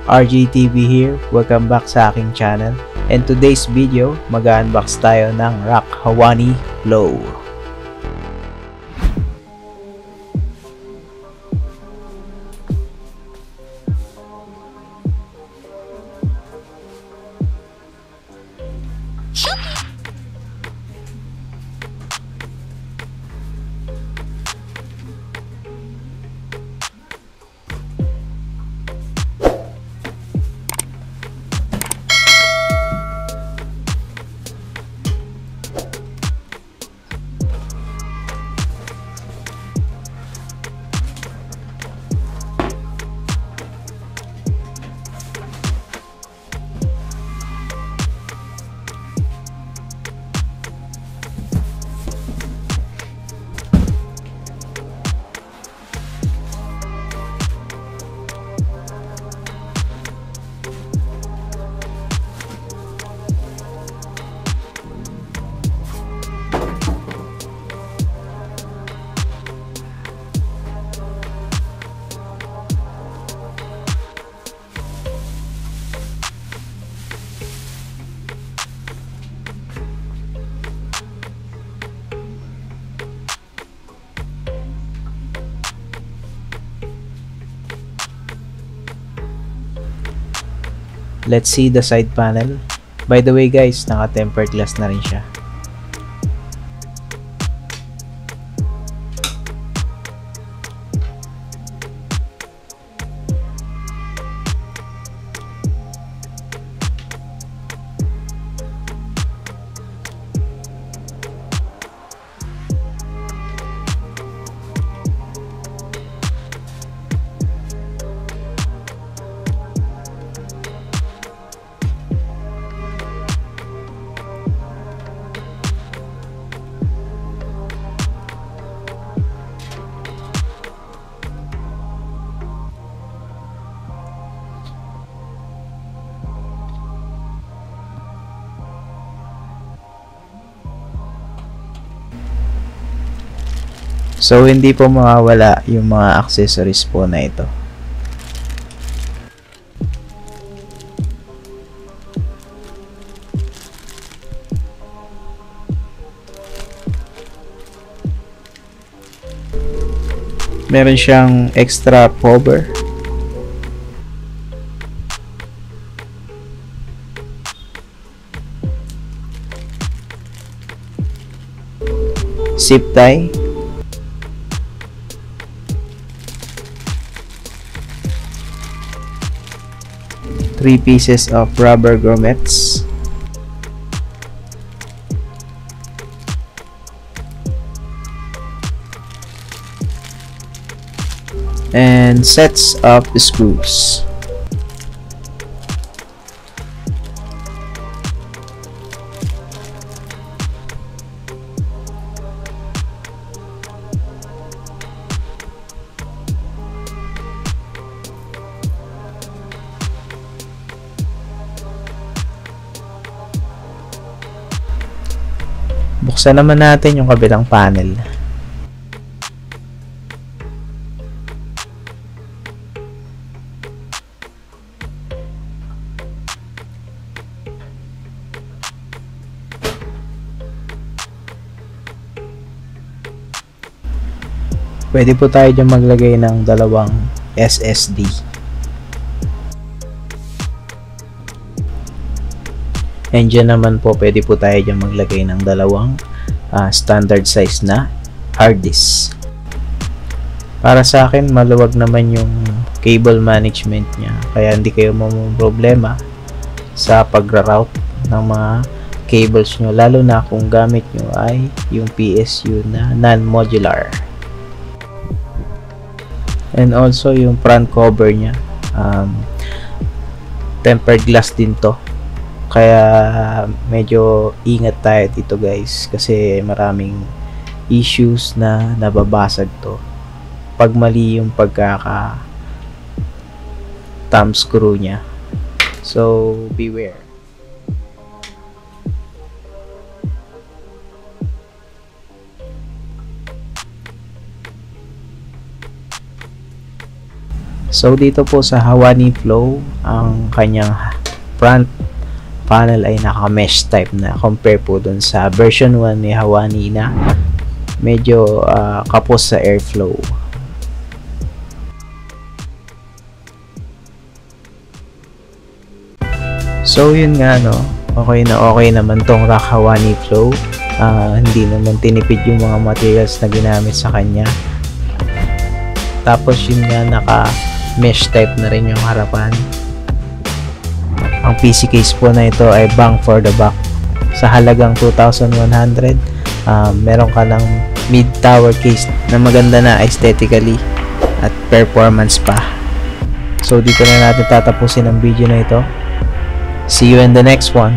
RJTV here, welcome back sa aking channel. And today's video, mag-unbox tayo ng Rakk Hawani Low. Let's see the side panel. By the way guys, naka-tempered glass na rin siya. So hindi po mawawala yung mga accessories po na ito. Meron siyang extra cover. Zip tie. Three pieces of rubber grommets, and sets of screws. Buksan naman natin yung kabilang panel. Pwede po tayo dyan maglagay ng dalawang SSD. And dyan naman po pwede po tayo dyan maglagay ng dalawang standard size na hard disk. Para sa akin, maluwag naman yung cable management niya, kaya hindi kayo problema sa pag-route ng mga cables nyo, lalo na kung gamit nyo ay yung PSU na non-modular. And also yung front cover niya, tempered glass din to. Kaya medyo ingat tayo dito guys, kasi maraming issues na nababasag to pag mali yung pagkaka thumb screw nya. So beware. So dito po sa Hawani Flow, ang kanyang front panel ay naka-mesh type na, compare po dun sa version 1 ni Hawani na medyo kapos sa airflow. So yun nga, no, okay naman tong Rakk Hawani Flow. Hindi naman tinipid yung mga materials na ginamit sa kanya. Tapos yun nga, naka mesh type na rin yung harapan. Ang PC case po na ito ay bang for the buck. Sa halagang 2,100, meron ka ng mid tower case na maganda na aesthetically at performance pa. So dito na natin tatapusin ang video na ito. See you in the next one.